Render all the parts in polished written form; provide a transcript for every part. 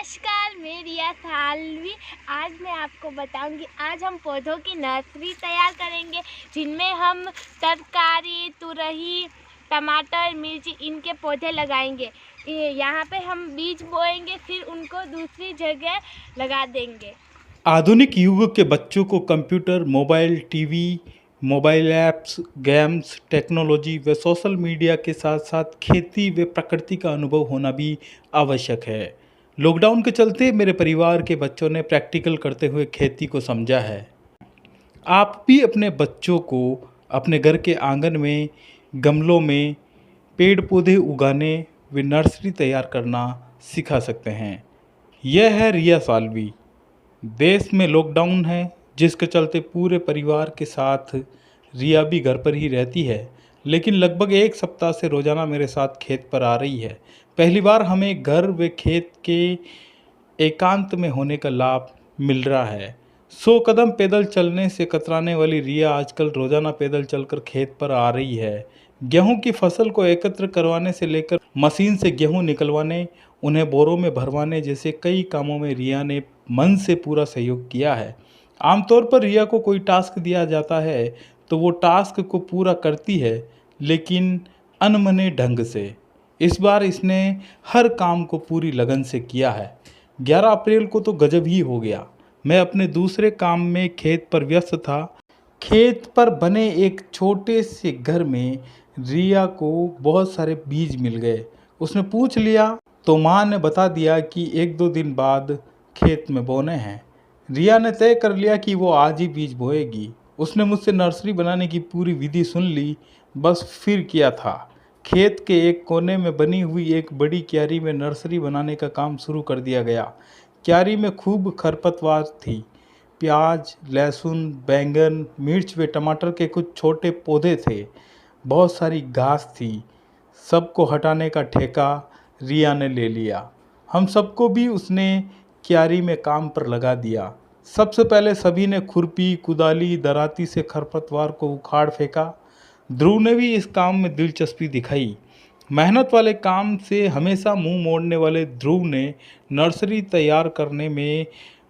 नमस्कार, मैं रिया सालवी। आज मैं आपको बताऊंगी, आज हम पौधों की नर्सरी तैयार करेंगे जिनमें हम तरकारी, तुरई, टमाटर, मिर्ची इनके पौधे लगाएंगे। यहाँ पे हम बीज बोएंगे, फिर उनको दूसरी जगह लगा देंगे। आधुनिक युग के बच्चों को computer, mobile, TV, mobile apps, games, technology व सोशल मीडिया के साथ साथ खेती व प्रकृति का अनुभव होना भी आवश्यक है। लॉकडाउन के चलते मेरे परिवार के बच्चों ने प्रैक्टिकल करते हुए खेती को समझा है। आप भी अपने बच्चों को अपने घर के आंगन में गमलों में पेड़ पौधे उगाने व नर्सरी तैयार करना सिखा सकते हैं। यह है रिया सालवी। देश में लॉकडाउन है, जिसके चलते पूरे परिवार के साथ रिया भी घर पर ही रहती है, लेकिन लगभग एक सप्ताह से रोज़ाना मेरे साथ खेत पर आ रही है। पहली बार हमें घर व खेत के एकांत में होने का लाभ मिल रहा है। 100 कदम पैदल चलने से कतराने वाली रिया आजकल रोज़ाना पैदल चलकर खेत पर आ रही है। गेहूं की फसल को एकत्र करवाने से लेकर मशीन से गेहूं निकलवाने, उन्हें बोरों में भरवाने जैसे कई कामों में रिया ने मन से पूरा सहयोग किया है। आमतौर पर रिया को कोई टास्क दिया जाता है तो वो टास्क को पूरा करती है, लेकिन अनमने ढंग से। इस बार इसने हर काम को पूरी लगन से किया है। 11 अप्रैल को तो गजब ही हो गया। मैं अपने दूसरे काम में खेत पर व्यस्त था। खेत पर बने एक छोटे से घर में रिया को बहुत सारे बीज मिल गए। उसने पूछ लिया तो माँ ने बता दिया कि 1-2 दिन बाद खेत में बोने हैं। रिया ने तय कर लिया कि वो आज ही बीज बोएगी। उसने मुझसे नर्सरी बनाने की पूरी विधि सुन ली, बस फिर किया था। खेत के एक कोने में बनी हुई एक बड़ी क्यारी में नर्सरी बनाने का काम शुरू कर दिया गया। क्यारी में खूब खरपतवार थी। प्याज, लहसुन, बैंगन, मिर्च व टमाटर के कुछ छोटे पौधे थे। बहुत सारी घास थी। सबको हटाने का ठेका रिया ने ले लिया। हम सबको भी उसने क्यारी में काम पर लगा दिया। सबसे पहले सभी ने खुरपी, कुदाली, दराती से खरपतवार को उखाड़ फेंका। ध्रुव ने भी इस काम में दिलचस्पी दिखाई। मेहनत वाले काम से हमेशा मुंह मोड़ने वाले ध्रुव ने नर्सरी तैयार करने में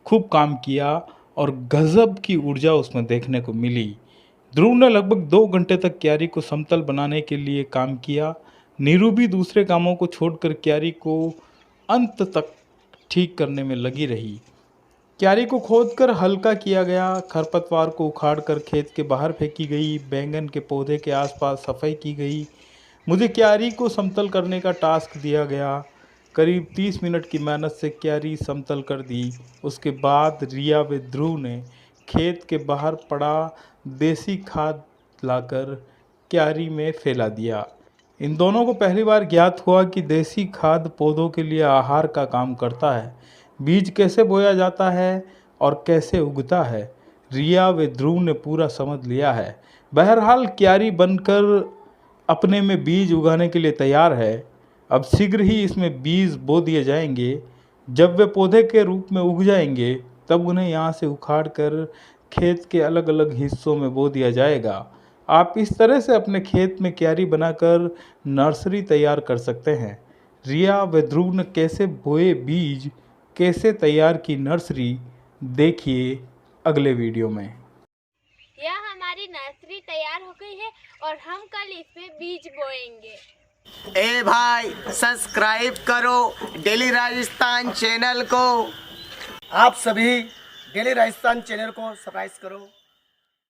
खूब काम किया और गजब की ऊर्जा उसमें देखने को मिली। ध्रुव ने लगभग 2 घंटे तक क्यारी को समतल बनाने के लिए काम किया। नीरू भी दूसरे कामों को छोड़कर क्यारी को अंत तक ठीक करने में लगी रही। क्यारी को खोदकर हल्का किया गया, खरपतवार को उखाड़कर खेत के बाहर फेंकी गई, बैंगन के पौधे के आसपास सफाई की गई। मुझे क्यारी को समतल करने का टास्क दिया गया। करीब 30 मिनट की मेहनत से क्यारी समतल कर दी। उसके बाद रिया व ध्रुव ने खेत के बाहर पड़ा देसी खाद लाकर क्यारी में फैला दिया। इन दोनों को पहली बार ज्ञात हुआ कि देसी खाद पौधों के लिए आहार का काम करता है। बीज कैसे बोया जाता है और कैसे उगता है, रिया व ध्रुव ने पूरा समझ लिया है। बहरहाल क्यारी बनकर अपने में बीज उगाने के लिए तैयार है। अब शीघ्र ही इसमें बीज बो दिए जाएंगे। जब वे पौधे के रूप में उग जाएंगे, तब उन्हें यहाँ से उखाड़ कर खेत के अलग अलग हिस्सों में बो दिया जाएगा। आप इस तरह से अपने खेत में क्यारी बनाकर नर्सरी तैयार कर सकते हैं। रिया व ध्रुव ने कैसे बोए बीज, कैसे तैयार की नर्सरी, देखिए अगले वीडियो में। यह हमारी नर्सरी तैयार हो गई है और हम कल इसमें बीज बोएंगे। ए भाई, सब्सक्राइब करो डेली राजस्थान चैनल को। आप सभी डेली राजस्थान चैनल को सब्सक्राइब करो।